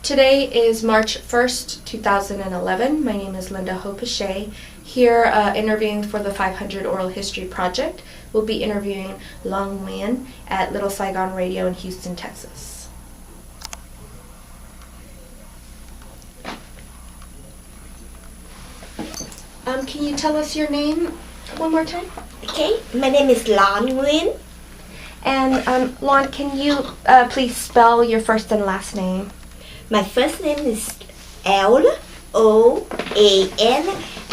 Today is March 1st, 2011. My name is Linda Ho-Pache. Here interviewing for the 500 Oral History Project. We'll be interviewing Long Nguyen at Little Saigon Radio in Houston, Texas. Can you tell us your name one more time? Okay, my name is Long Nguyen. And Lon, can you please spell your first and last name? My first name is L-O-A-N.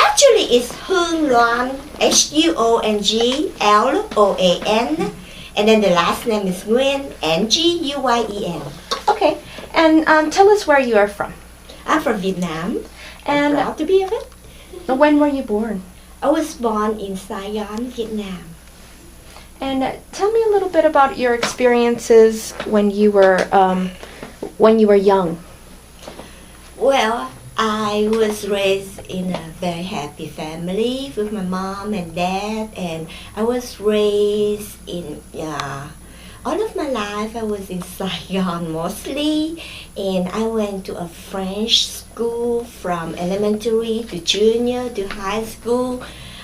Actually, it's Huong Loan, H-U-O-N-G, L-O-A-N. And then the last name is Nguyen, N-G-U-Y-E-N. Okay, and tell us where you are from. I'm from Vietnam. And I'm proud to be of it. When were you born? I was born in Saigon, Vietnam. And tell me a little bit about your experiences when you were young. Well, I was raised in a very happy family with my mom and dad, and I was raised in, all of my life I was in Saigon mostly, and I went to a French school from elementary to junior to high school.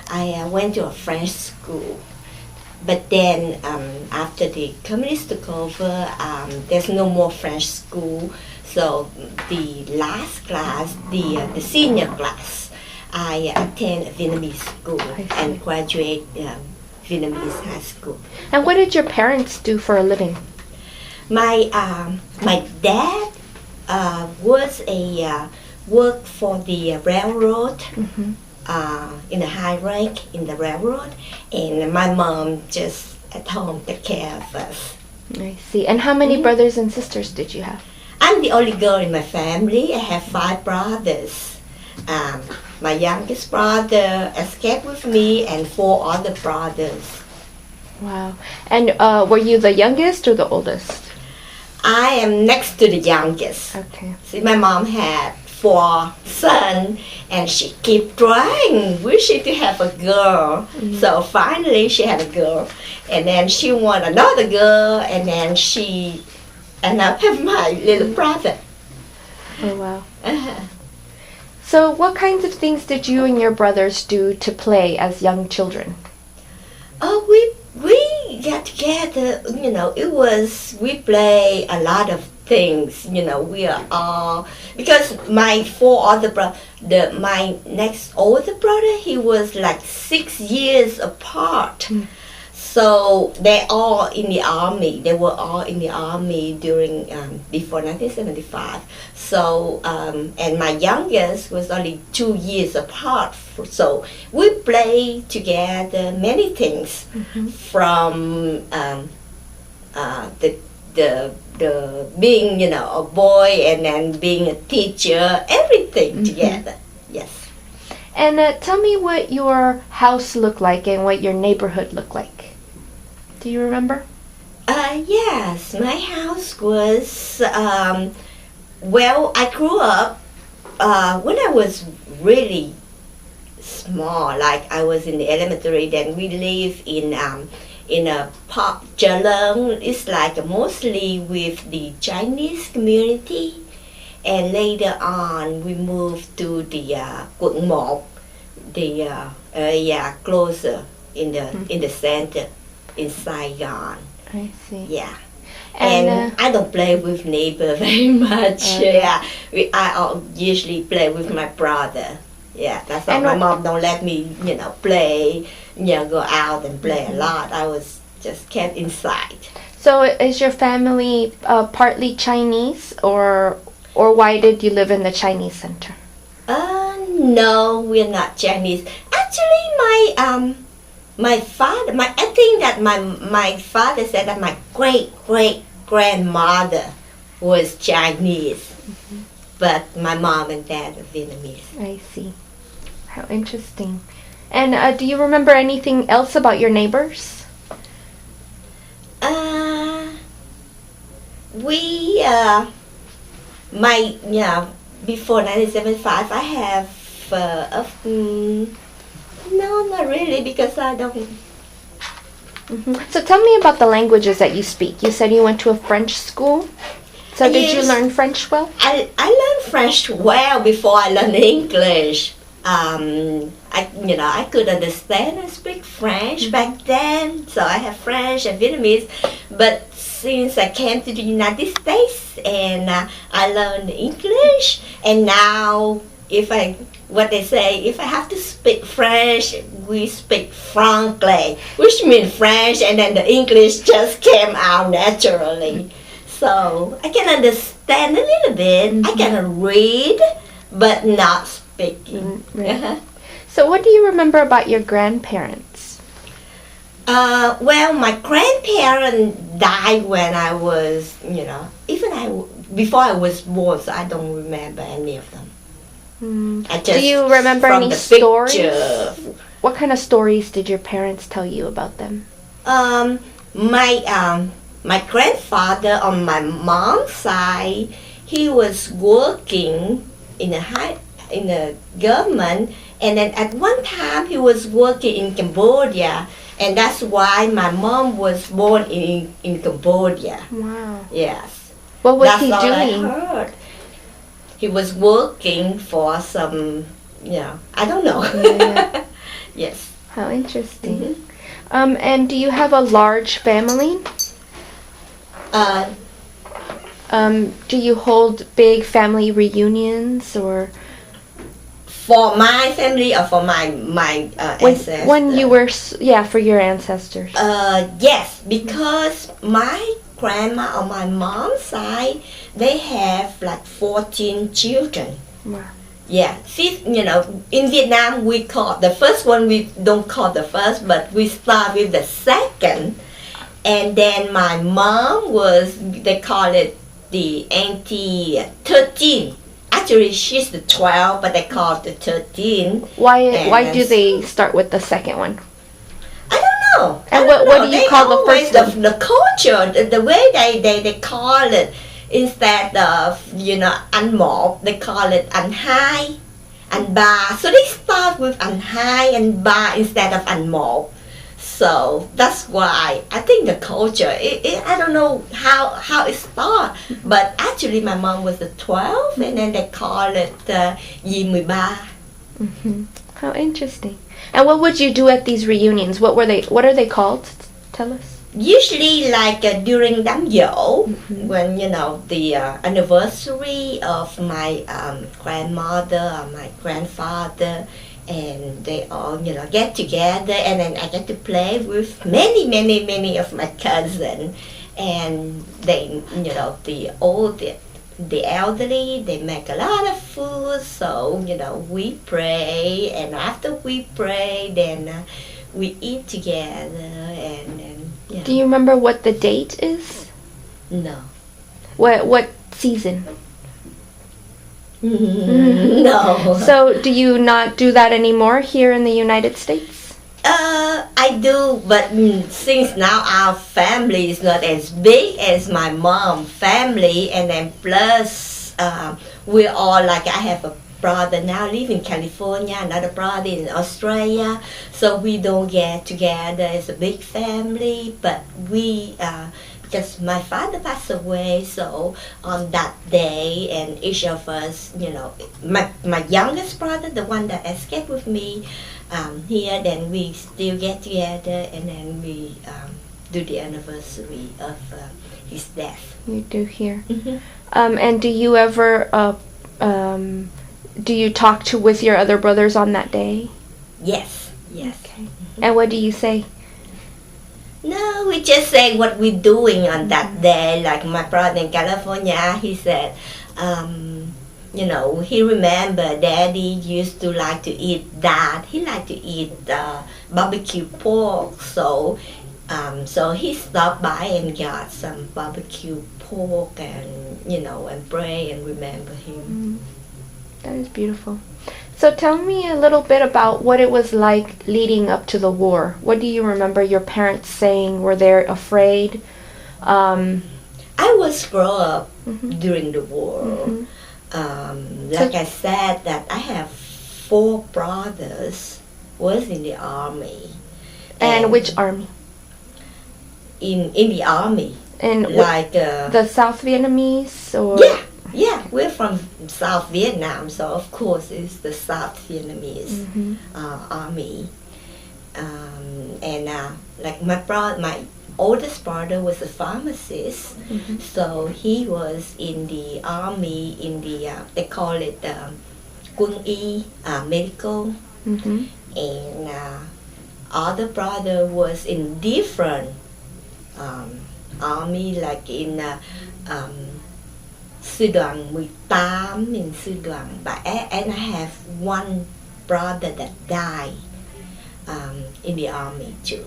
I went to a French school. But then after the communists took over, there's no more French school. So the last class, the senior class, I attend Vietnamese school and graduate Vietnamese high school. And what did your parents do for a living? My dad was worked for the railroad. Mm-hmm. In a high rank in the railroad, and my mom just at home take care of us. I see. And how many brothers and sisters did you have? I'm the only girl in my family. I have 5 brothers. My youngest brother escaped with me and 4 other brothers. Wow. And were you the youngest or the oldest? I am next to the youngest. Okay. See, my mom had 4 sons, and she kept trying, wishing to have a girl. Mm-hmm. So finally she had a girl, and then she wanted another girl, and then she ended up having my little brother. Oh, wow. Uh-huh. So what kinds of things did you and your brothers do to play as young children? Oh, we got together, we play a lot of things, we are all, because my 4 other my next older brother, he was like 6 years apart. So they all in the army. They were all in the army during before 1975. So and my youngest was only 2 years apart. So we played together many things, from the being a boy and then being a teacher, everything together. Yes. And tell me what your house looked like and what your neighborhood looked like. Do you remember? Yes, my house was, I grew up, when I was really small, like I was in the elementary, then we lived in a park, Jalung. It's like mostly with the Chinese community. And later on, we moved to the Quận 1, the area closer in the center. In Saigon. I see. Yeah. And I don't play with neighbor very much. Yeah. I usually play with my brother. Yeah, that's why my mom don't let me, play, go out and play a lot. I was just kept inside. So is your family partly Chinese, or why did you live in the Chinese center? No, we're not Chinese. Actually, my father, I think that my father said that my great-great-grandmother was Chinese, but my mom and dad are Vietnamese. I see. How interesting. And do you remember anything else about your neighbors? Before 1975, I have, no, not really, because I don't. So tell me about the languages that you speak. You said you went to a French school? So did you Yes. learn French well? I learned French well before I learned English. I could understand and speak French back then, so I have French and Vietnamese. But since I came to the United States and I learned English, and now if I have to speak French, we speak francais, which means French, and then the English just came out naturally. So I can understand a little bit. I can read, but not speaking. Right. So what do you remember about your grandparents? Well, my grandparents died when I was, before I was born, so I don't remember any of them. I just, Do you remember from any the stories? picture. What kind of stories did your parents tell you about them? My grandfather on my mom's side, he was working in the government, and then at one time he was working in Cambodia, and that's why my mom was born in Cambodia. Wow. Yes. What was That's he all doing? I heard. He was working for some, I don't know. Yeah. Yes. How interesting. And do you have a large family? Do you hold big family reunions or For my family or for my ancestors? when you were for your ancestors? Yes, because my grandma on my mom's side, they have like 14 children. Wow. Yeah, in Vietnam we call the first one, we don't call the first, but we start with the second. And then my mom they call it the auntie 13. Actually, she's the 12, but they call it the 13. Why do they start with the second one? I don't know. And I what don't do know. you They call the always- first one? The culture, the way they call it, instead of, ăn một, they call it ăn hai, ăn ba. So they start with ăn hai and ba instead of ăn một. So that's why I think the culture, I don't know how it started, but actually my mom was the 12, and then they call it dì 13. How interesting. And what would you do at these reunions? What are they called? Tell us. Usually like during đám giỗ, when the anniversary of my grandmother or my grandfather, and they all get together, and then I get to play with many of my cousins, and they the elderly, they make a lot of food, so we pray, and after we pray, then we eat together, and Do you remember what the date is? No. What season? No. So do you not do that anymore here in the United States? I do, but since now our family is not as big as my mom's family, and then plus we're all like, I have a brother now live in California, another brother in Australia, so we don't get together as a big family, but we because my father passed away, so on that day, and each of us, my youngest brother, the one that escaped with me here, then we still get together, and then we do the anniversary of his death. You do here. And do you ever do you talk with your other brothers on that day? Yes. Okay. And what do you say? No, we just say what we're doing on that day. Like my brother in California, he said, he remember Daddy used to like to eat that. He liked to eat barbecue pork, so he stopped by and got some barbecue pork, and and pray and remember him. That is beautiful. So tell me a little bit about what it was like leading up to the war. What do you remember your parents saying? Were they afraid? I was grow up during the war. Like I said, that I have 4 brothers was in the army. And which army? In the army. And like the South Vietnamese, or yeah, we're from South Vietnam, so of course it's the South Vietnamese army. And like my oldest brother was a pharmacist, so he was in the army in the they call it quân y, medical, and other brother was in different army, like in sư đoàn 18 in sư đoàn, and I have one brother that died in the army too.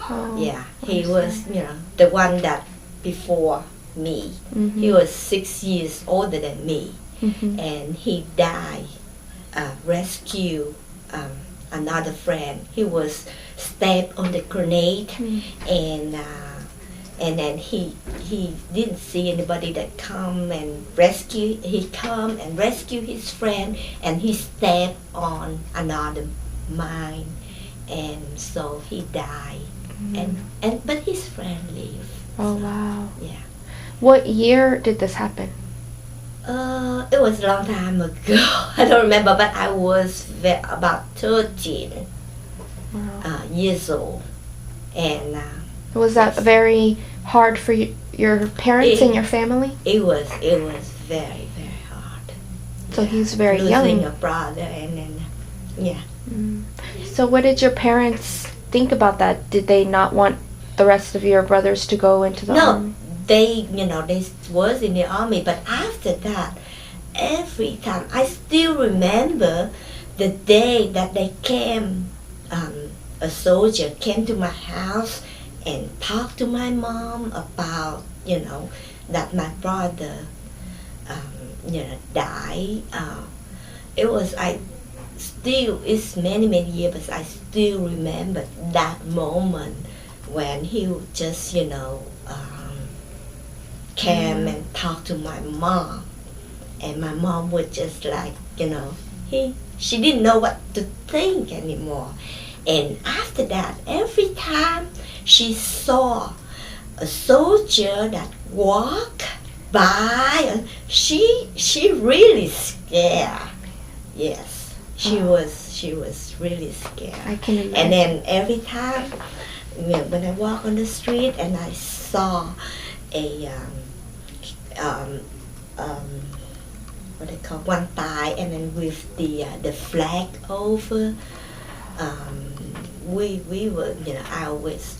Oh, Yeah, he was, the one that before me. He was 6 years older than me, and he died. Rescue another friend. He was stabbed on the grenade, and then he didn't see anybody that come and rescue. He come and rescue his friend, and he stabbed on another mine, and so he died. But his friend lived. Oh, wow. Yeah. What year did this happen? It was a long time ago. I don't remember, but I was about 13 years old, and was that very hard for your parents and your family? It was very, very hard. So he's very losing young. a brother, and then So what did your parents think about that? Did they not want the rest of your brothers to go into the army? They was in the army, but after that, every time, I still remember the day that they came, a soldier came to my house and talked to my mom about, that my brother, died. It's many, many years, but I still remember that moment when he would just, came and talked to my mom, and my mom would just like, she didn't know what to think anymore. And after that, every time she saw a soldier that walked by, she really scared. Yes, she was really scared. I can imagine. And then every time when I walk on the street and I saw a what they call quan tài, and then with the flag over, we were, I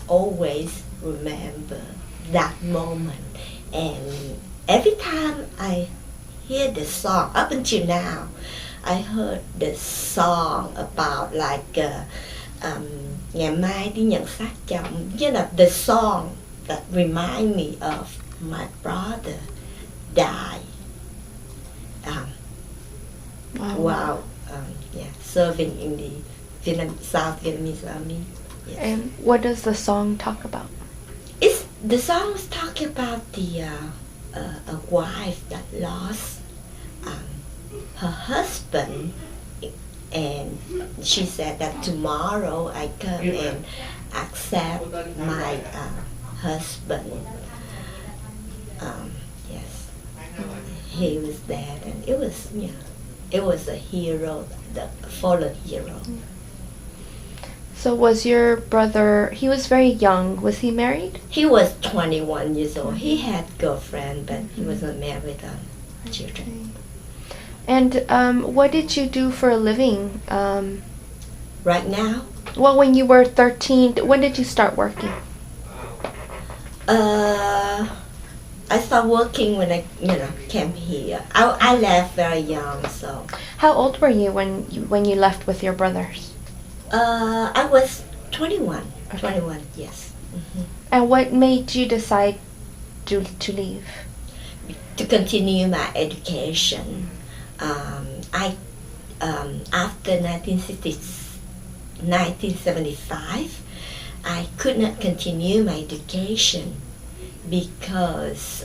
always remember that moment. And every time I hear the song, up until now, I heard the song about like ngày mai đi nhận xác chồng, the song that remind me of my brother died while serving in the South Vietnamese army. Yes. And what does the song talk about? The song was talking about a wife that lost her husband, and she said that tomorrow I come and accept my husband. Yes, he was there, and it was a hero, the fallen hero. So was your brother, he was very young, was he married? He was 21 years old. He had girlfriend, but he wasn't married or children. And what did you do for a living? Right now? Well, when you were 13, when did you start working? I started working when I, came here. I left very young, so. How old were you when you left with your brothers? I was 21. Okay. 21, yes. Mm-hmm. And what made you decide to leave? To continue my education. After 1975, I could not continue my education because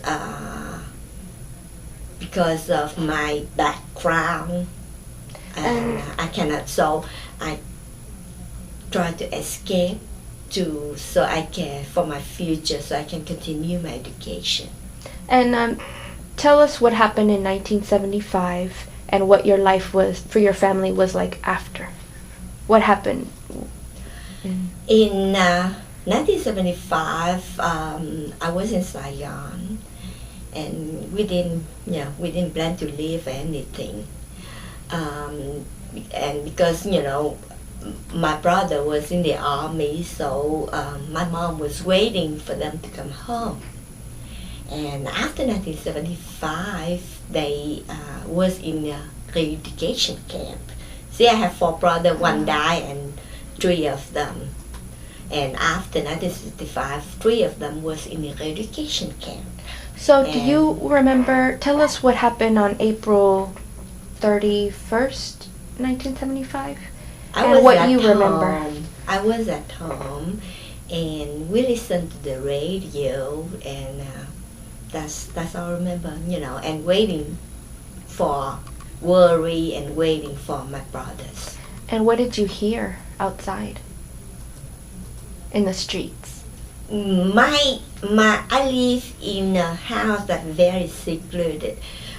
of my background. I cannot, so I tried to escape to so I can for my future, so I can continue my education. And tell us what happened in 1975 and what your life was for your family was like after. What happened? In 1975, I was in Saigon, and we didn't plan to leave anything. And because my brother was in the army, so my mom was waiting for them to come home. And after 1975, they was in a re-education camp. See, I have 4 brothers, 1 died, and 3 of them. And after 1965, 3 of them was in a re-education camp. So do you remember, tell us what happened on April 31st, 1975? And what you remember. I was at home, and we listened to the radio, and that's all I remember, and waiting for worry and waiting for my brothers. And what did you hear outside in the streets? I live in a house that's very secluded.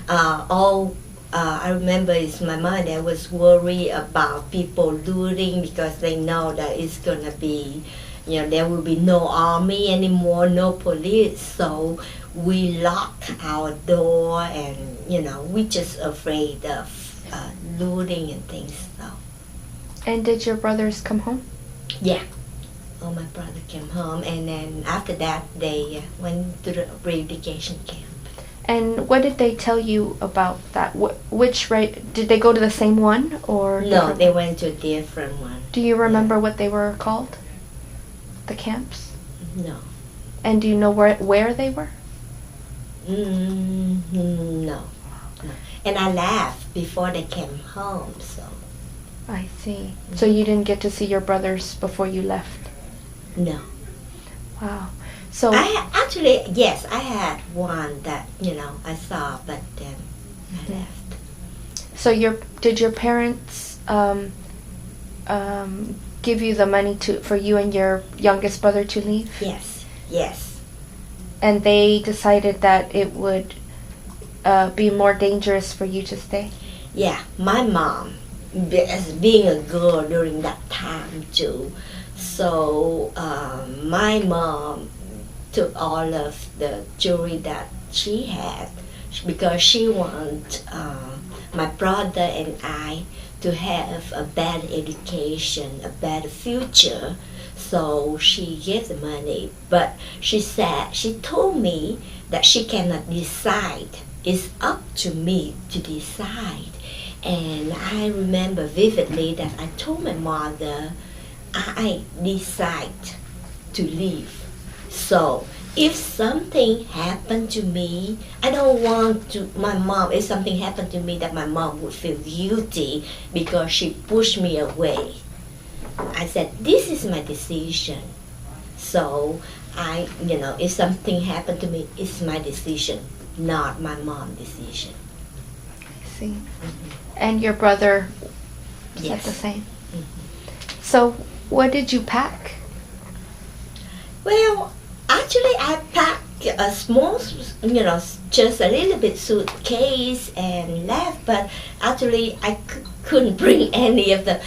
I remember is my mom and dad was worried about people looting because they know that it's gonna be, there will be no army anymore, no police. So we lock our door, and we just afraid of looting and things. So. And did your brothers come home? Yeah. All my brother came home, and then after that they went to the re-education camp. And what did they tell you about that? Did they go to the same one or? No, they went to a different one. Do you remember what they were called? The camps? No. And do you know where they were? No. And I left before they came home, so. I see. So you didn't get to see your brothers before you left? No. Wow. So yes, I had one that I saw, but then I left. So did your parents give you the money for you and your youngest brother to leave? Yes. And they decided that it would be more dangerous for you to stay? Yeah, my mom, as being a girl during that time too, so my mom took all of the jewelry that she had because she wanted my brother and I to have a better education, a better future. So she gave the money, but she told me that she cannot decide. It's up to me to decide. And I remember vividly that I told my mother, I decide to leave. So if something happened to me, I don't want to, if something happened to me, that my mom would feel guilty because she pushed me away. I said, this is my decision. So if something happened to me, it's my decision, not my mom's decision. I see. Mm-hmm. And your brother said the same? Mm-hmm. So what did you pack? Well, actually I packed a small, just a little bit suitcase and left, but actually I couldn't bring any of them.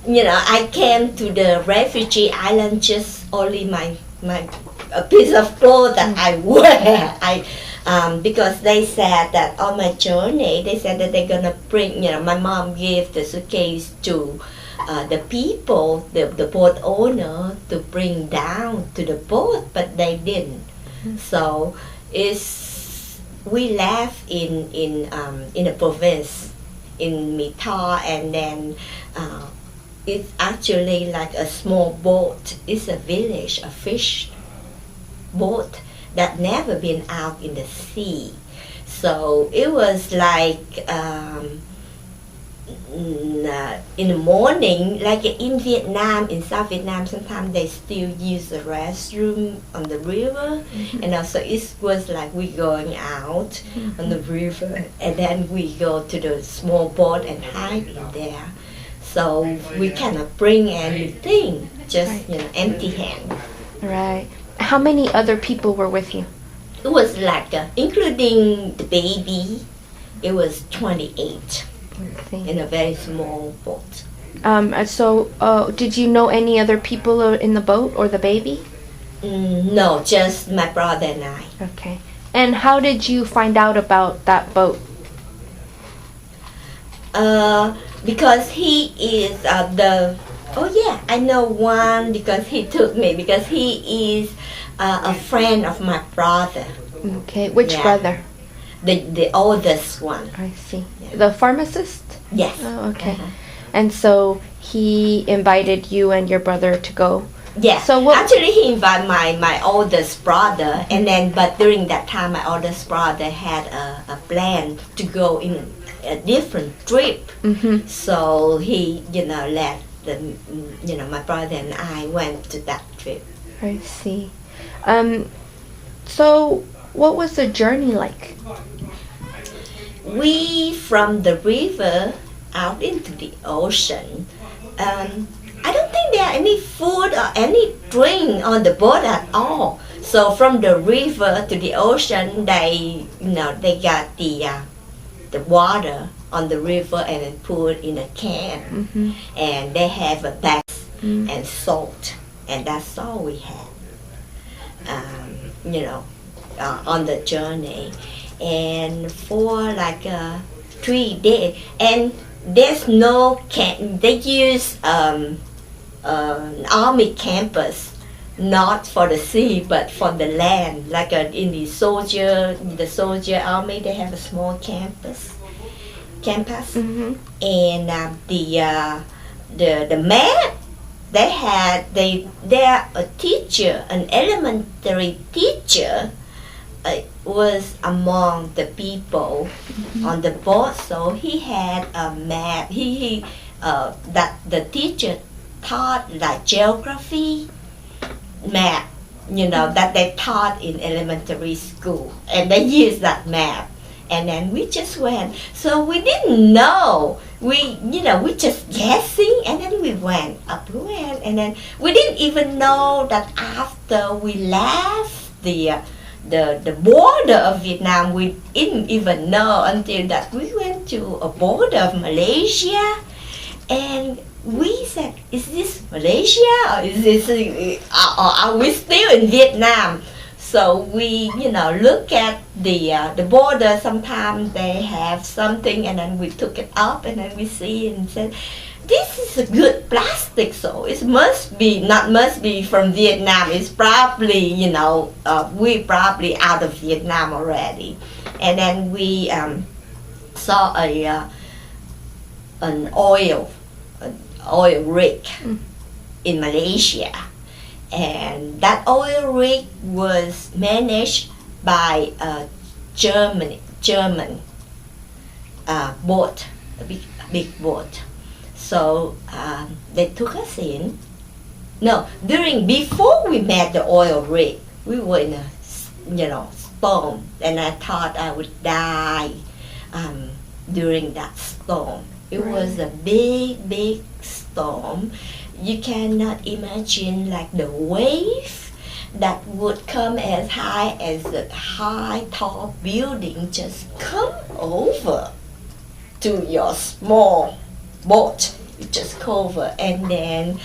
I came to the refugee island just only a piece of clothes that I wear. Because they said that on my journey, they said that they're gonna bring, my mom gave the suitcase to the people, the boat owner, to bring down to the boat, but they didn't. Mm-hmm. So we left in a province in Mitar, and then it's actually like a small boat. It's a village, a fish boat that never been out in the sea. So it was like in the morning, like in Vietnam, in South Vietnam, sometimes they still use the restroom on the river. Mm-hmm. And also it was like we going out mm-hmm. on the river, and then we go to the small boat and hide in there. So we cannot bring anything. just Right. empty hand. Right. How many other people were with you? It was like, including the baby, it was 28 Let's see. in a very small boat. Did you know any other people in the boat or the baby? No, just my brother and I. Okay. And how did you find out about that boat? Because he is I know one because he took me, because he is a friend of my brother, Okay. Which Yeah. brother? the oldest one. I see. Yeah. The pharmacist? Yes. Oh, okay. Uh-huh. And so he invited you and your brother to go. Yeah. So what- Actually, he invited my oldest brother, and then but during that time, my oldest brother had a plan to go in a different trip. Mm-hmm. So he, let my brother and I went to that trip. I see. So what was the journey like? We from the river out into the ocean. I don't think there are any food or any drink on the boat at all. So from the river to the ocean, they got the water on the river and then put in a can, Mm-hmm. and they have a bag Mm. and salt, and that's all we had. On the journey, and for like 3 days, and there's no can. They use an army campus, not for the sea but for the land. Like in the soldier army, they have a small campus. Mm-hmm. And the map they're a teacher, an elementary teacher, was among the people on the boat, so he had a map. That the teacher taught like geography map, that they taught in elementary school, and they used that map. And then we just went. So we didn't know. We just guessing, and then we went, and then we didn't even know that after we left the border of Vietnam, we didn't even know until that we went to a border of Malaysia, and we said, "Is this Malaysia, or is this, or are we still in Vietnam?" So we, look at the border. Sometimes they have something, and then we took it up, and then we see and said, "This is a good plastic, so it must be from Vietnam. It's probably, we probably out of Vietnam already." And then we saw an oil rig in Malaysia. And that oil rig was managed by a German boat, a big boat. So they took us in. No, before we met the oil rig, we were in a storm, and I thought I would die during that storm. It was a big storm. You cannot imagine like the wave that would come as high as a tall building just come over to your small boat. You just cover, and then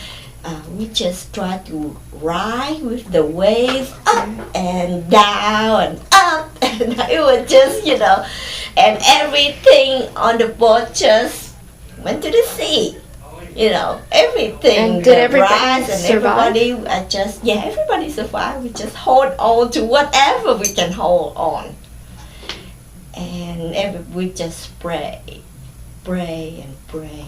we just try to ride with the wave up and down and up, and it was just and everything on the boat just went to the sea. Everything. And did everybody rise and survive? Everybody survived. We just hold on to whatever we can hold on, and we just pray, and pray.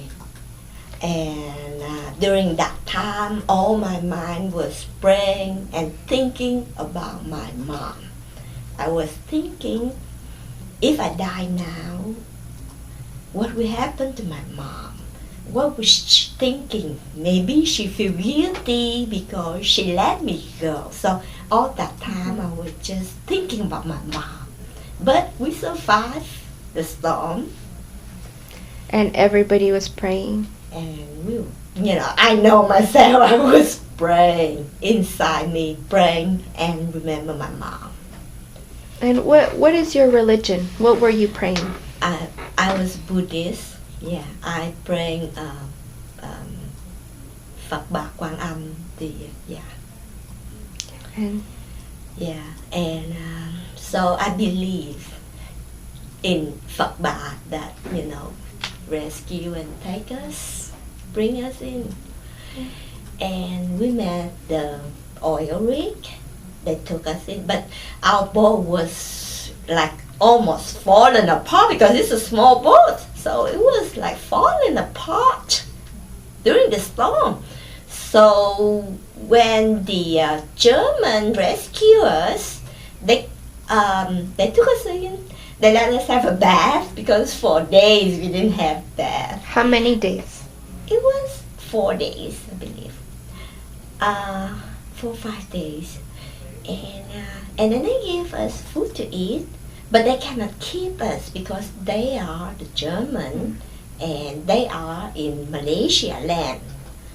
And during that time, all my mind was praying and thinking about my mom. I was thinking, if I die now, what will happen to my mom? What was she thinking? Maybe she feel guilty because she let me go. So all that time I was just thinking about my mom. But we survived the storm. And everybody was praying. And I know myself, I was praying inside me, praying and remember my mom. And what is your religion? What were you praying? I was Buddhist. Yeah, I praying Phật Bà Quan Âm. And so I believe in Phật Bà that rescue and take us, bring us in. And we met the oil rig. They took us in, but our boat was like almost falling apart because it's a small boat. So it was like falling apart during the storm. So when the German rescued us, they took us in. They let us have a bath because for days we didn't have bath. how many days? It was 4 days, I believe. 4 or 5 days. And then they gave us food to eat, but they cannot keep us because they are the German and they are in Malaysia land.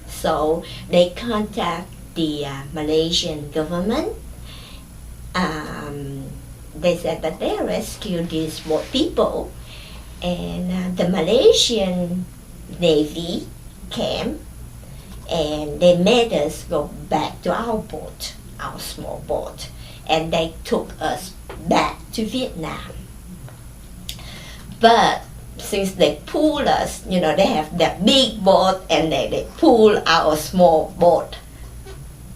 So they contact the Malaysian government. They said that they rescued these people, and the Malaysian Navy came and they made us go back to our boat, our small boat, and they took us back to Vietnam. But since they pulled us, they have that big boat and they pull our small boat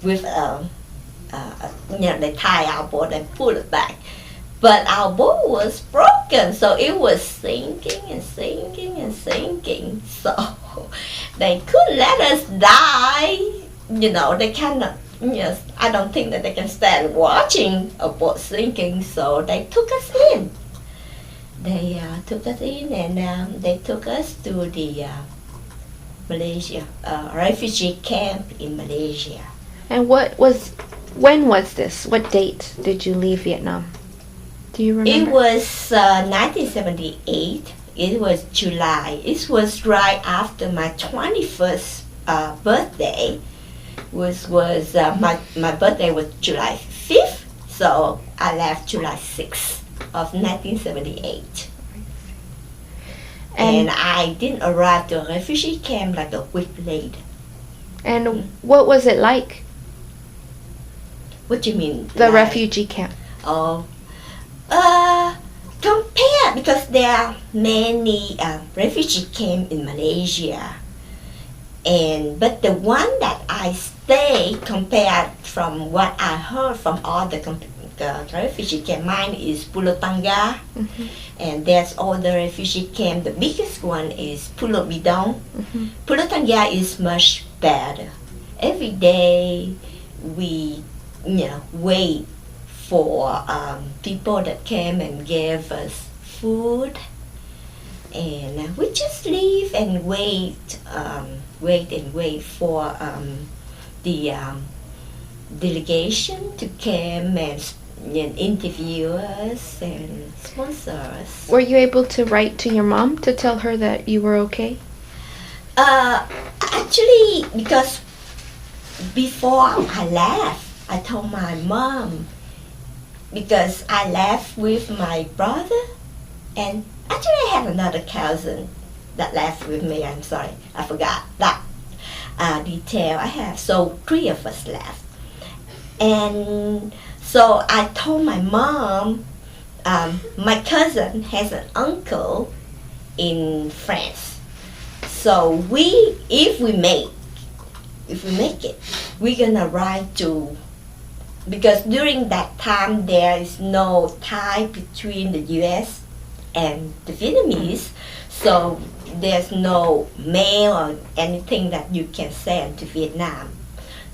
with they tie our boat and pull it back. But our boat was broken, so it was sinking and sinking and sinking. So they couldn't let us die. They cannot. I don't think that they can stand watching a boat sinking. So they took us in. They took us in, and they took us to the Malaysia refugee camp in Malaysia. And when was this? What date did you leave Vietnam? Do you remember? It was 1978. It was July. It was right after my 21st birthday. My birthday was July 5th, so I left July 6th of 1978. And I didn't arrive to a refugee camp like a week later. And what was it like? What do you mean? The refugee camp. Oh, compare, because there are many refugee camps in Malaysia, but the one that I stay, compared from what I heard from all the refugee camp, mine is Pulau Tangga, and there's all the refugee camp. The biggest one is Pulau Bidong. Pulau Tangga is much better. Every day we wait for people that came and gave us food, and we just leave and wait for the delegation to come and interview us and sponsor us. Were you able to write to your mom to tell her that you were okay? Actually, because before I left, I told my mom, because I left with my brother, and actually I have another cousin that left with me. I'm sorry, I forgot that detail I have. So 3 of us left. And so I told my mom, my cousin has an uncle in France. So if we make it, we're gonna ride to, because during that time there is no tie between the U.S. and the Vietnamese, so there's no mail or anything that you can send to Vietnam.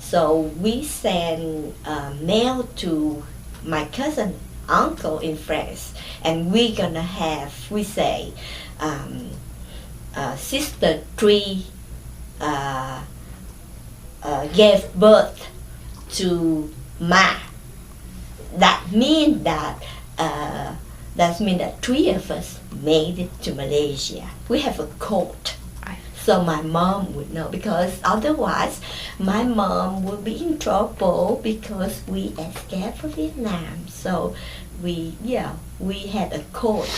So we send mail to my cousin uncle in France, and we're gonna have, we say, sister 3 gave birth to Ma. That means that 3 of us made it to Malaysia. We have a code. so my mom would know, because otherwise my mom would be in trouble because we escaped from Vietnam. So we had a code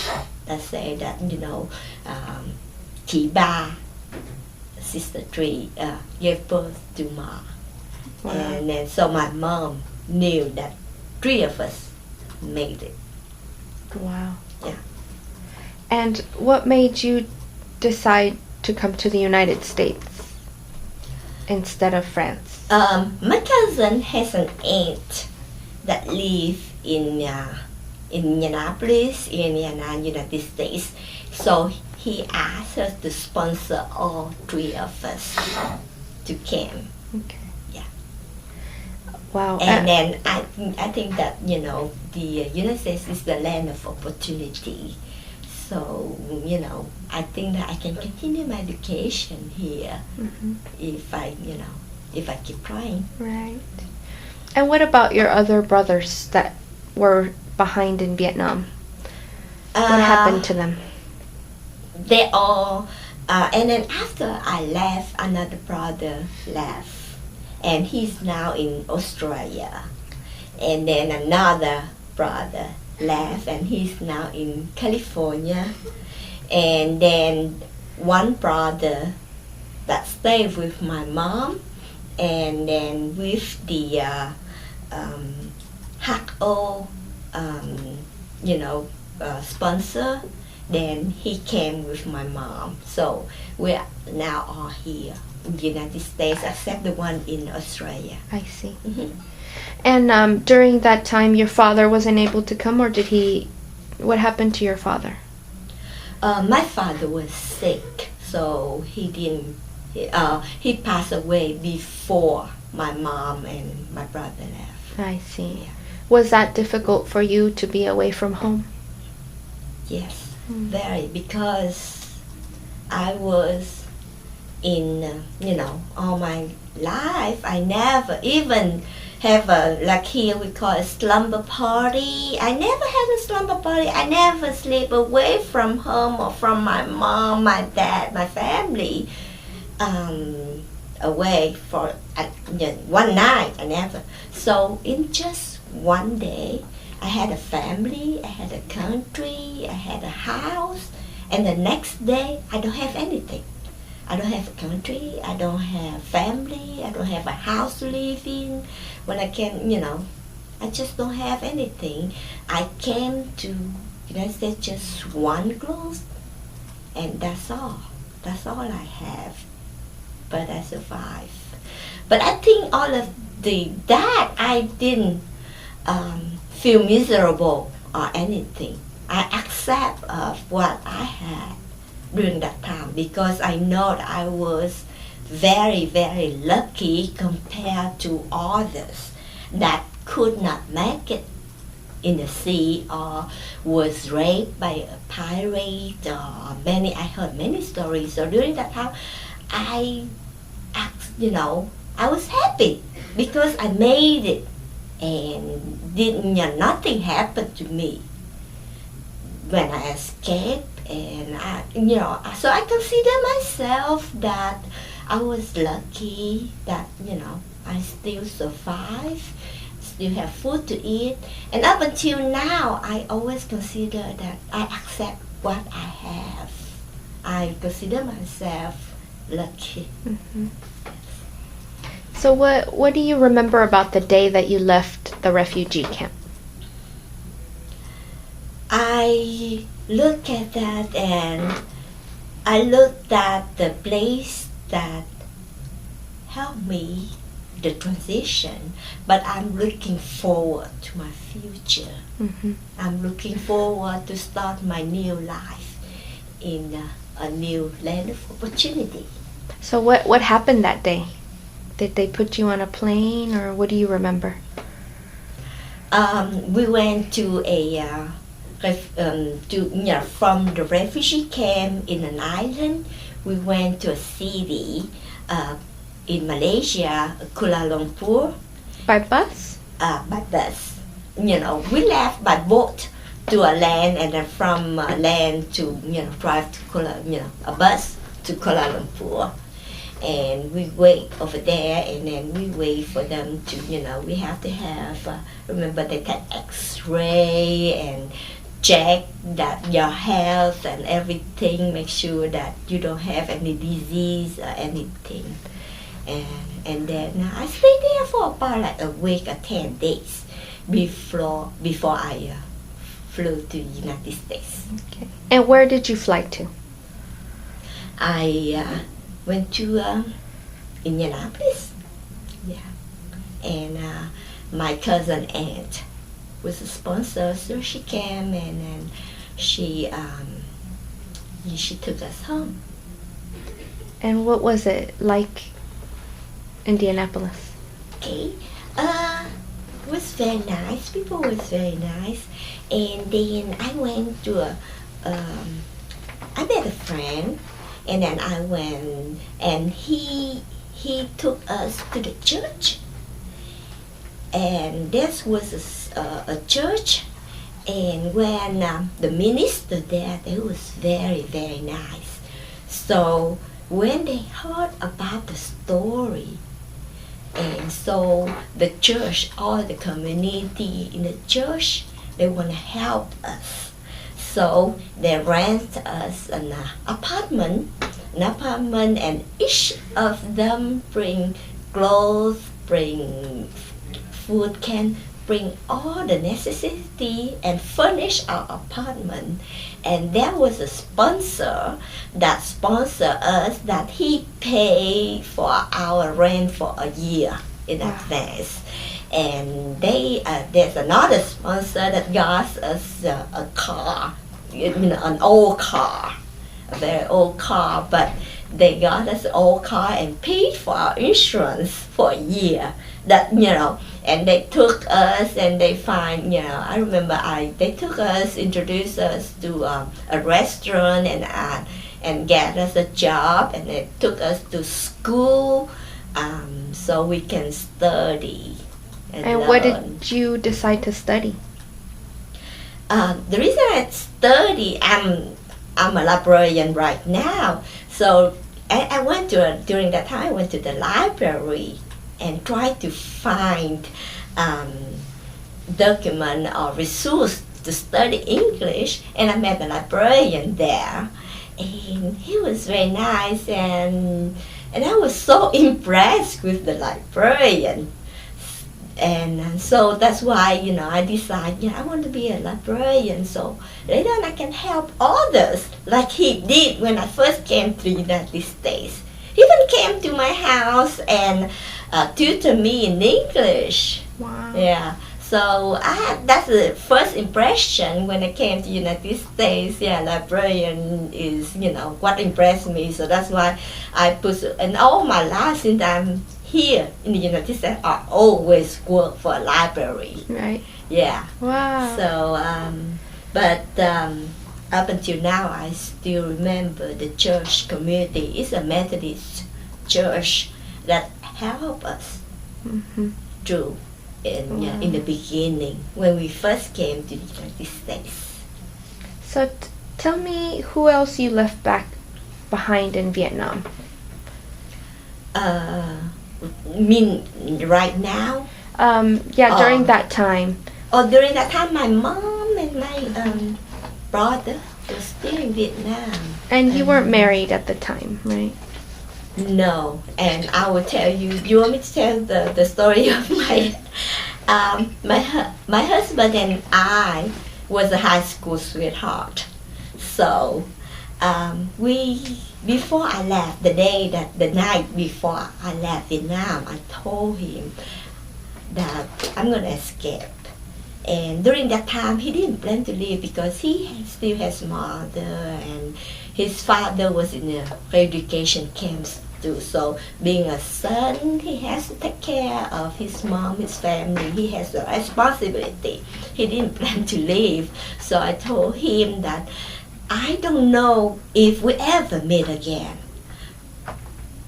that say that, chị ba, sister three, gave birth to Ma. Wow. And then so my mom knew that 3 of us made it. Wow. Yeah. And what made you decide to come to the United States instead of France? My cousin has an aunt that lives in Minneapolis in the United States. So he asked us to sponsor all 3 of us to camp. Okay. Yeah. Wow. And then I think that, the United States is the land of opportunity. So, I think that I can continue my education here Mhm. if I keep trying. Right. And what about your other brothers that were behind in Vietnam? What happened to them? They all, and then after I left, another brother left, and he's now in Australia. And then another brother left, and he's now in California. And then one brother that stayed with my mom, and then with the HACO, sponsor. Then he came with my mom. So we are now all here in the United States, except the one in Australia. I see. Mhm. And during that time, your father wasn't able to come, or did he? What happened to your father? My father was sick, so he didn't. He passed away before my mom and my brother left. I see. Yeah. Was that difficult for you to be away from home? Yes, very, because I was in, all my life, I never even have like here we call a slumber party. I never had a slumber party. I never sleep away from home or from my mom, my dad, my family, away for one night. I never. So in just one day, I had a family, I had a country, I had a house, and the next day I don't have anything. I don't have a country, I don't have family, I don't have a house to live in. When I came, I just don't have anything. I came to United States just one clothes, and that's all. That's all I have. But I survived. But I think all of that I didn't feel miserable or anything. I accept what I had during that time, because I know that I was very, very lucky compared to others that could not make it in the sea or was raped by a pirate or I heard many stories. So during that time, I was happy because I made it, and nothing happened to me when I escaped. And so I consider myself that I was lucky that I still survive, still have food to eat, and up until now I always consider that I accept what I have. I consider myself lucky. Mm-hmm. So what do you remember about the day that you left the refugee camp? I look at that, and I looked at the place that helped me the transition, but I'm looking forward to my future. Mm-hmm. I'm looking forward to start my new life in a new land of opportunity. So what happened that day? Did they put you on a plane, or what do you remember? We went to from the refugee camp in an island. We went to a city in Malaysia, Kuala Lumpur. By bus? By bus. We left by boat to a land, and then from land to drive to a bus to Kuala Lumpur. And we wait over there, and then we wait for them to, we have to have, remember they take x-ray and check that your health and everything, make sure that you don't have any disease or anything. And then I stayed there for about like a week or 10 days before I flew to United States. Okay. And where did you fly to? I went to Indianapolis, and my cousin aunt was a sponsor, so she came and then she took us home. And what was it like, Indianapolis? Okay, it was very nice. People was very nice, and then I went to I met a friend, and then I went, and he took us to the church, and this was a church, and when the minister there, they was very, very nice. So when they heard about the story, and so the church, all the community in the church, they want to help us. So they rent us an apartment, and each of them bring clothes, bring food, can bring all the necessity and furnish our apartment. And there was a sponsor that sponsored us, that he paid for our rent for a year in advance. And there's another sponsor that got us a car, an old car, a very old car, but they got us an old car and paid for our insurance for a year. That, and they took us, and they find, I remember they took us, introduced us to a restaurant, and get us a job, and they took us to school, so we can study. And what did you decide to study? The reason I study, I'm a librarian right now. So I went during that time, I went to the library and tried to find document or resource to study English. And I met a librarian there, and he was very nice, and I was so impressed with the librarian. And so that's why, I decided, I want to be a librarian, so later on I can help others, like he did when I first came to the United States. He even came to my house and tutored me in English. Wow. Yeah. So that's the first impression when I came to the United States. Yeah, librarian is, what impressed me. So that's why I put, and all my life since I'm here in the United States, I always work for a library. Right. Yeah. Wow. So, but up until now, I still remember the church community. It's a Methodist church that helped us through in the beginning when we first came to the United States. So tell me who else you left behind in Vietnam. Mean right now? During that time. During that time, my mom and my brother were still in Vietnam. And you weren't married at the time, right? No, and I will tell you. You want me to tell the story of my husband and I was a high school sweetheart. So before I left, the night before I left Vietnam, I told him that I'm gonna escape. And during that time, he didn't plan to leave because he still has mother, and his father was in the education camps too. So being a son, he has to take care of his mom, his family. He has a responsibility. He didn't plan to leave. So I told him that I don't know if we ever meet again,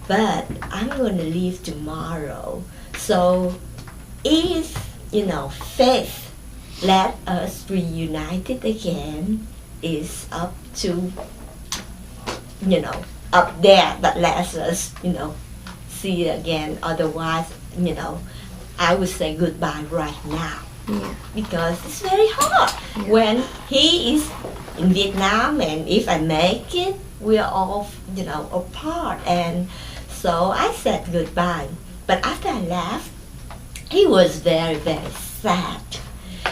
but I'm going to leave tomorrow. So if, faith let us reunited again, is up to up there that lets us, see it again. Otherwise, I would say goodbye right now. Yeah. Because it's very hard when he is in Vietnam, and if I make it, we are all, apart. And so I said goodbye. But after I left, he was very, very sad.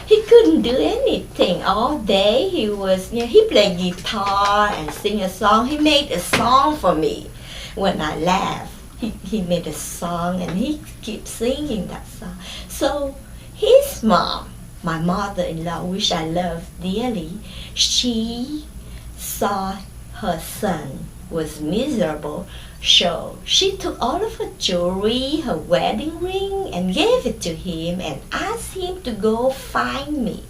He couldn't do anything all day. He was, he played guitar and sing a song. He made a song for me when I left. He made a song and he keeps singing that song. So his mom, my mother-in-law, which I love dearly, she saw her son was miserable. So she took all of her jewelry, her wedding ring, and gave it to him and asked him to go find me.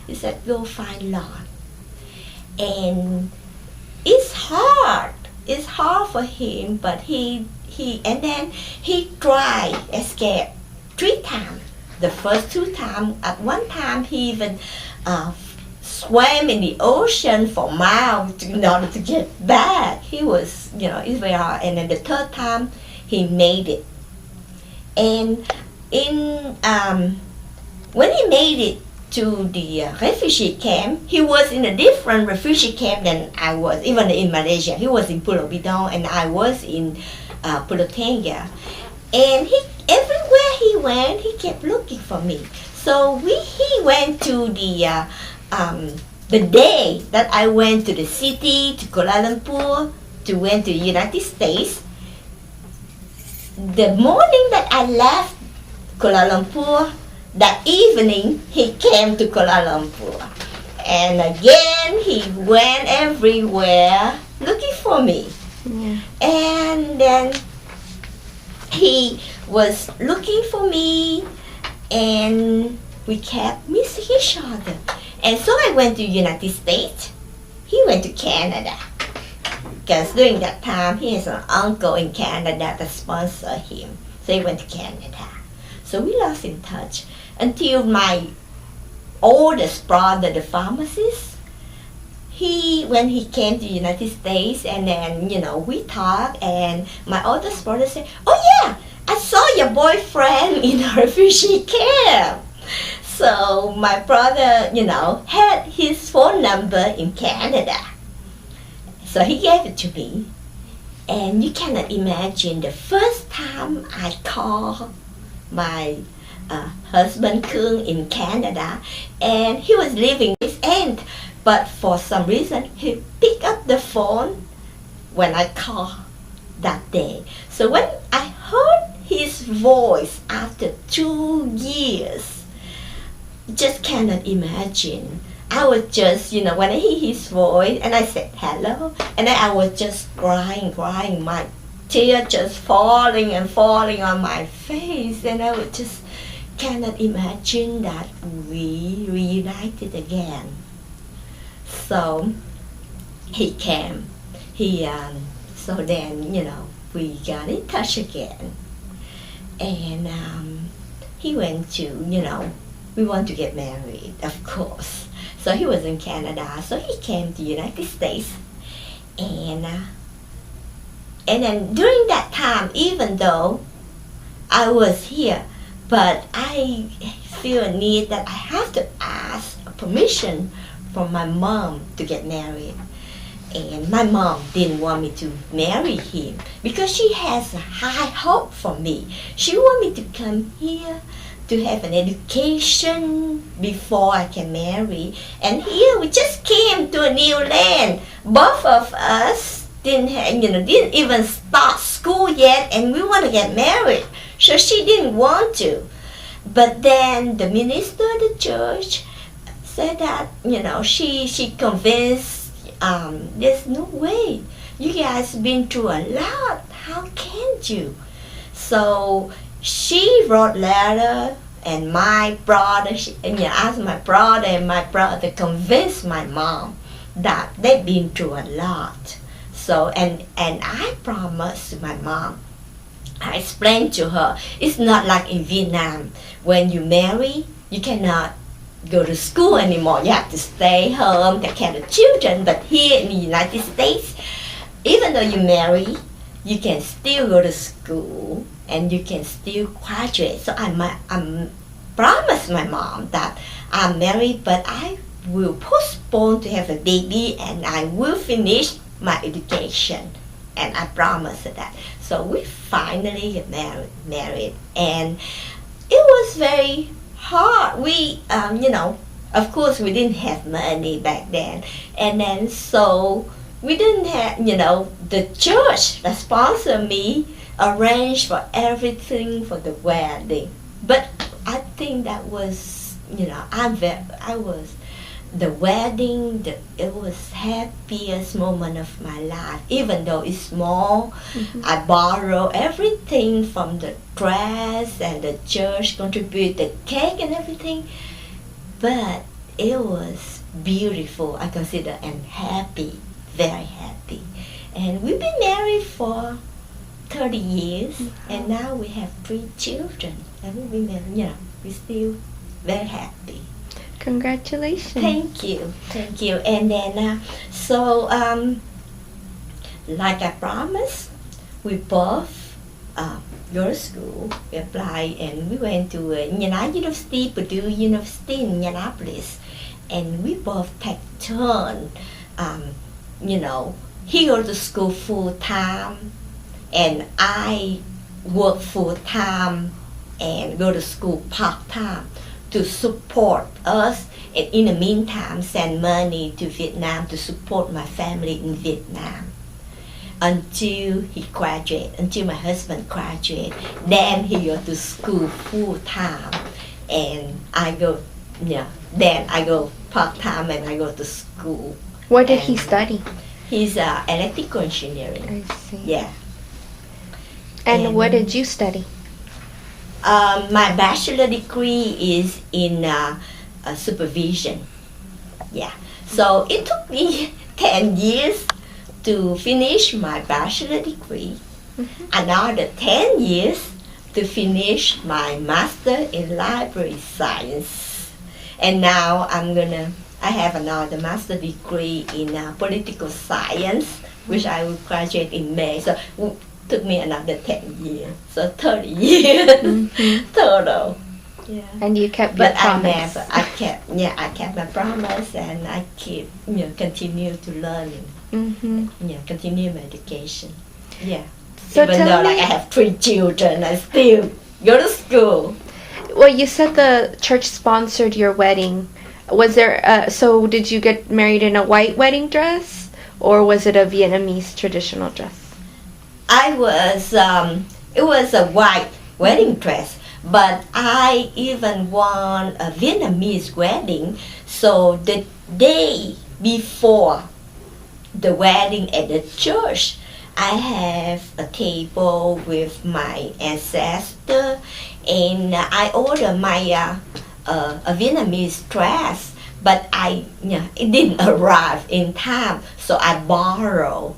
He said, go find Lon. And it's hard. It's hard for him, but he tried escape 3 times. The first 2 times, at one time he even swam in the ocean for miles in order to get back. He was, it's very hard. And then the 3rd time he made it. And when he made it to the refugee camp, he was in a different refugee camp than I was, even in Malaysia. He was in Pulau Bidong and I was in Pulau Tengah. And everywhere he went, he kept looking for me. So he went to the day that I went to the city, to Kuala Lumpur, went to the United States. The morning that I left Kuala Lumpur, that evening he came to Kuala Lumpur. And again, he went everywhere looking for me. Yeah. And then he was looking for me, and we kept missing each other. And so I went to the United States. He went to Canada. Because during that time, he has an uncle in Canada that sponsored him. So he went to Canada. So we lost in touch until my oldest brother, the pharmacist, when he came to the United States, and then, we talked, and my oldest brother said, oh yeah, I saw your boyfriend in a refugee camp. So my brother, had his phone number in Canada. So he gave it to me. And you cannot imagine the first time I called my husband Kung in Canada, and he was living with his aunt. But for some reason, he picked up the phone when I called that day. So when I heard his voice after 2 years, just cannot imagine. I was just, when I hear his voice, and I said hello, and then I was just crying, my tears just falling on my face, and I was just cannot imagine that we reunited again. So he came. So then, we got in touch again. And he went to, we want to get married, of course. So he was in Canada. So he came to the United States. And then during that time, even though I was here, but I feel a need that I have to ask permission from my mom to get married. And my mom didn't want me to marry him because she has a high hope for me. She wanted me to come here to have an education before I can marry. And here we just came to a new land. Both of us didn't even start school yet, and we want to get married. So she didn't want to. But then the minister of the church said that, she convinced, there's no way. You guys been through a lot. How can you? So she wrote letter, and my brother, asked my brother, and my brother convinced my mom that they've been through a lot. So, and I promised to my mom, I explained to her, it's not like in Vietnam. When you marry, you cannot go to school anymore. You have to stay home, take care of children. But here in the United States, even though you marry, you can still go to school and you can still graduate. So I'm promised my mom that I'm married, but I will postpone to have a baby and I will finish my education. And I promised her that. So we finally get married. And it was very hard. We, of course we didn't have money back then. And then so we didn't have, the church that sponsored me arranged for everything for the wedding. But I think that was, I was, the wedding, it was happiest moment of my life. Even though it's small, I borrow everything from the dress and the church contribute the cake and everything. But it was beautiful, I consider, and happy, very happy. And we've been married for 30 years, and now we have 3 children. And we've been married, we're still very happy. Congratulations. Thank you. And then, like I promised, we both go to school. We applied and we went to Indiana University, Purdue University in Indianapolis. And we both take turn. He goes to school full time, and I work full time and go to school part time to support us, and in the meantime send money to Vietnam to support my family in Vietnam until he graduate, until my husband graduate. Then he go to school full time, and I go, then I go part time and I go to school. What did he study? He's electrical engineering. I see. Yeah. And what did you study? My bachelor degree is in supervision. Yeah. So it took me 10 years to finish my bachelor degree. Another 10 years to finish my master in library science. And now I have another master degree in political science, which I will graduate in May. So took me another 10 years, so 30 years total. Yeah. And you kept your promise. I kept my promise, and I continue to learn, continue my education. Yeah. So even though I have 3 children, I still go to school. Well, you said the church sponsored your wedding. Was there? So did you get married in a white wedding dress, or was it a Vietnamese traditional dress? It was a white wedding dress, but I even won a Vietnamese wedding. So the day before the wedding at the church, I have a table with my ancestor, and I order my a Vietnamese dress, but it didn't arrive in time, so I borrowed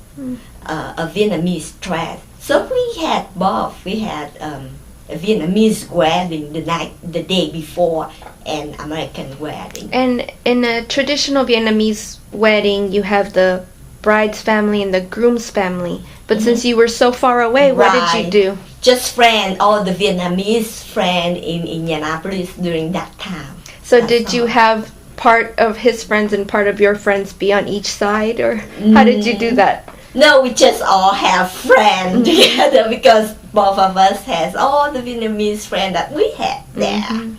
a Vietnamese dress. So we had both. We had a Vietnamese wedding the day before, and American wedding. And in a traditional Vietnamese wedding, you have the bride's family and the groom's family. But since you were so far away, what did you do? Just all the Vietnamese friends in Indianapolis during that time. So did you have part of his friends and part of your friends be on each side, or how did you do that? No, we just all have friends together because both of us has all the Vietnamese friends that we had there.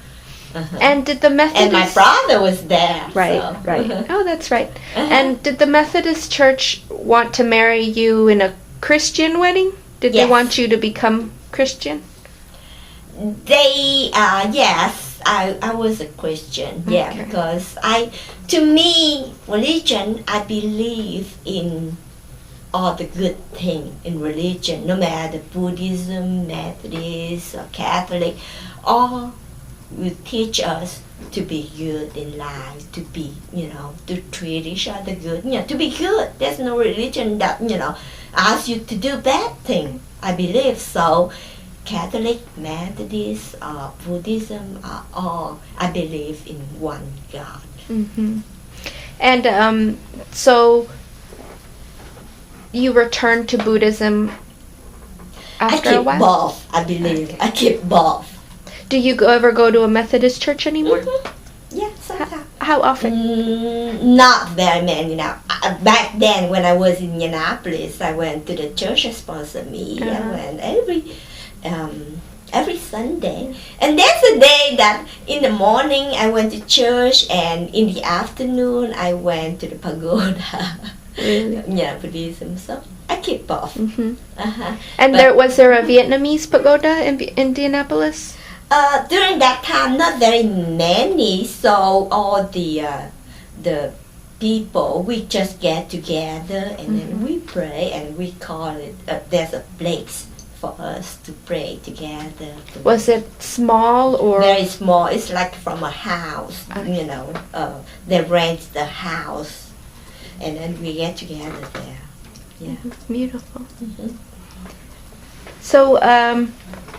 And did the Methodist... And my brother was there. Right, so. right. Oh, that's right. And did the Methodist Church want to marry you in a Christian wedding? Did they want you to become Christian? They, yes, I was a Christian, because to me, religion, I believe in all the good thing in religion, no matter Buddhism, Methodist, or Catholic, all will teach us to be good in life, to be, to treat each other good, to be good. There's no religion that, asks you to do bad thing. I believe so. Catholic, Methodist, Buddhism are all, I believe in one God. And so you returned to Buddhism I after a keep while? both, I believe. Okay. I keep both. Do you ever go to a Methodist church anymore? Mhm. Yeah, sometimes. How often? Not very many now. Back then, when I was in Indianapolis, I went to the church that sponsored me. I Uh-huh. went every Sunday. And that's a day that in the morning I went to church, and in the afternoon I went to the pagoda. Really? Yeah, Buddhism. So I keep both. Hmm. Uh-huh. And But- was there a Vietnamese pagoda in Indianapolis? During that time, not very many. So all the people, we just get together and then we pray, and we call it. There's a place for us to pray together. Was it small or? Very small? It's like from a house. Okay. You know, they rent the house, and then we get together there. Yeah. Beautiful. Mhm. So,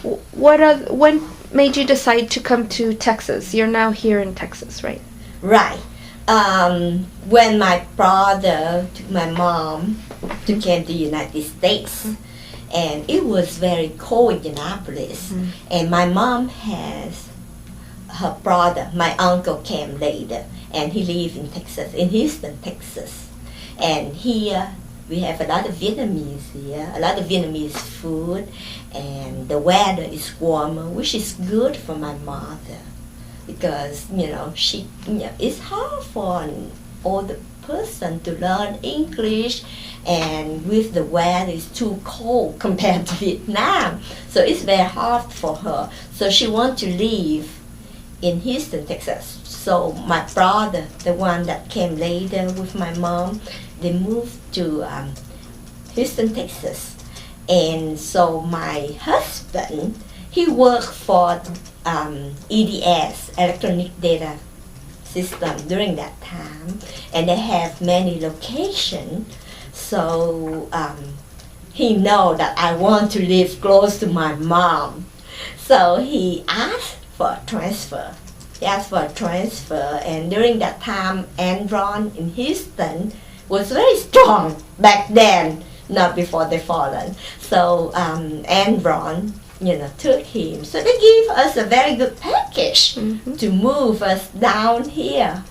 when made you decide to come to Texas? You're now here in Texas, right? Right. When my brother took my mom to came to the United States, and it was very cold in Indianapolis, and my mom has her brother, my uncle came later, and he lived in Texas, in Houston, Texas. And here we have a lot of Vietnamese here, a lot of Vietnamese food, and the weather is warmer, which is good for my mother, because it's hard for an older person to learn English, and with the weather it's too cold compared to Vietnam, so it's very hard for her. So she wants to live in Houston, Texas. So my brother, the one that came later with my mom, they moved to Houston, Texas. And so my husband, he worked for EDS, Electronic Data System, during that time, and they have many locations. So he know that I want to live close to my mom. So he asked for a transfer. He asked for a transfer, and during that time, Enron in Houston was very strong back then, not before they fallen. So Enron, took him. So they gave us a very good package to move us down here.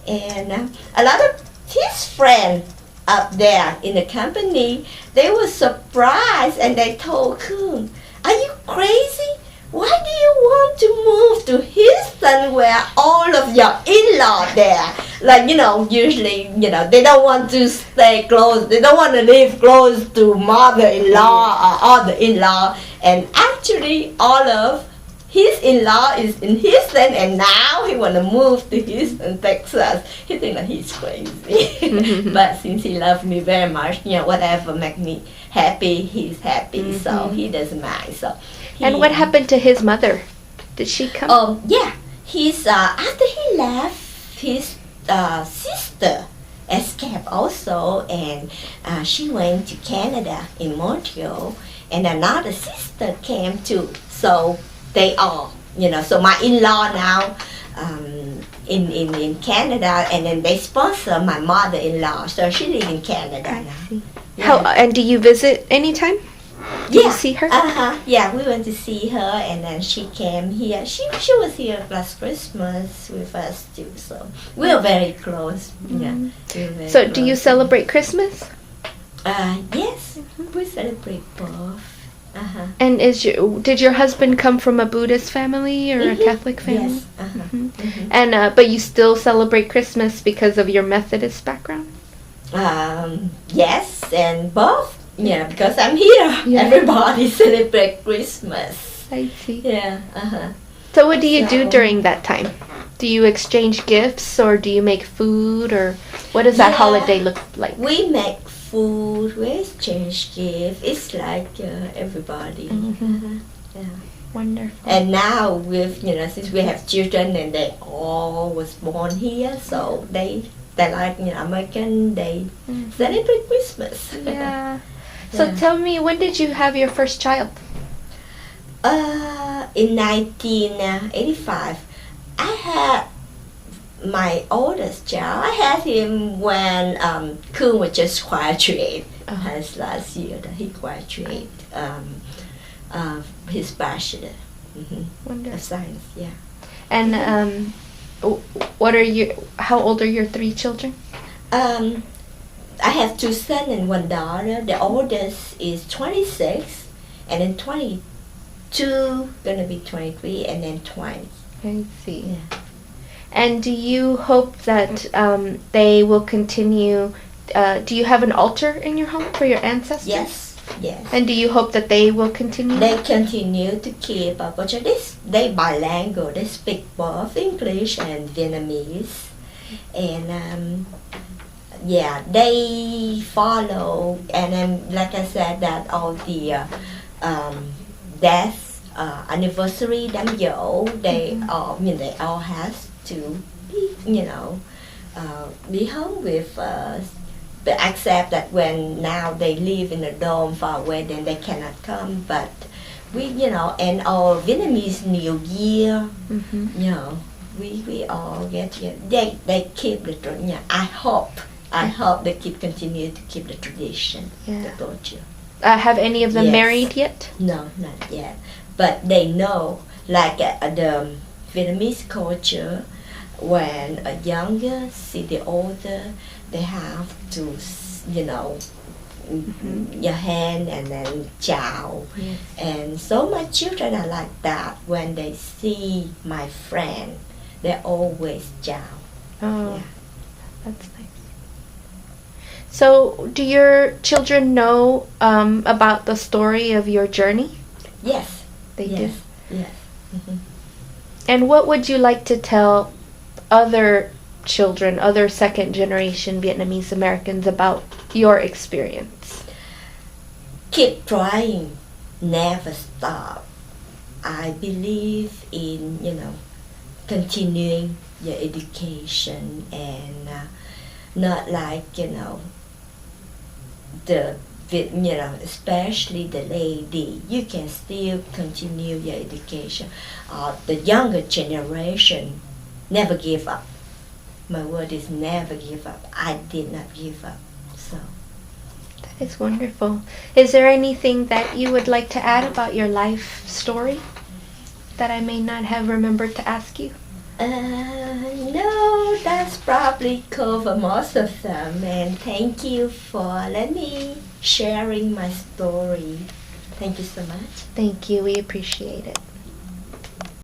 And a lot of his friends up there in the company, they were surprised, and they told Kuhn, "Are you crazy? Why do you want to move to Houston where all of your in-law there?" Like, usually, they don't want to stay close. They don't want to live close to mother-in-law or other-in-law. And actually, all of his in-law is in Houston, and now he want to move to Houston, Texas. He think that he's crazy. But since he loves me very much, whatever make me happy, he's happy. So he doesn't mind. So. And what happened to his mother? Did she come? Oh, yeah. He's after he left, his sister escaped also, and she went to Canada in Montreal, and another sister came too. So they all, so my in-law now in Canada, and then they sponsor my mother-in-law, so she lives in Canada I now. see. Yeah. And do you visit anytime? Do you see her? Yeah, we went to see her, and then she came here. She was here last Christmas with us too, so we are very close. Yeah. we were very So do you close. celebrate Christmas? Yes, we celebrate both. And did your husband come from a Buddhist family or a Catholic family? Yes. And but you still celebrate Christmas because of your Methodist background? Yes, and both. Yeah, because I'm here. Yeah. Everybody celebrate Christmas. I see. Yeah. So what do you do So- during that time? Do you exchange gifts, or do you make food, or what does that Yeah. holiday look like? We make food, we exchange gifts. It's like everybody. Yeah. Wonderful. And now since we have children and they all was born here, so they like American, they celebrate Christmas. Yeah. So Yeah. tell me, when did you have your first child? In 1985, I had my oldest child, I had him when Kun was just graduate. As last year that he graduated his bachelor of science. Yeah. And how old are your 3 children? I have 2 sons and 1 daughter. The oldest is 26, and then 22, gonna be 23, and then 20. I see. Yeah. And do you hope that they will continue? Do you have an altar in your home for your ancestors? Yes. Yes. And do you hope that they will continue? They continue to keep up. They bilingual. They speak both English and Vietnamese, and yeah, they follow. And then, like I said, that all the death anniversary, đám giỗ, they all has to be, be home with us. But accept that when now they live in a dome far away, then they cannot come. But we, and our Vietnamese New Year, we all get here. They keep the tradition. I hope they continue to keep the tradition. Yeah. The culture. Have any of them Yes. married yet? No, not yet. But they know, like the Vietnamese culture, when a younger see the older, they have to, your hand and then chào. Yes. And so my children are like that. When they see my friend, they always chào. Oh, Yeah. that's nice. So, do your children know about the story of your journey? Yes. They yes. do. Yes. Mm-hmm. And what would you like to tell other children, other second generation Vietnamese Americans about your experience? Keep trying, never stop. I believe in, continuing your education and not like, especially the lady, you can still continue your education. The younger generation, never give up. My word is never give up. I did not give up. So That is wonderful. Is there anything that you would like to add about your life story that I may not have remembered to ask you? no, that's probably cover most of them. And thank you for letting me sharing my story. Thank you so much. Thank you. We appreciate it.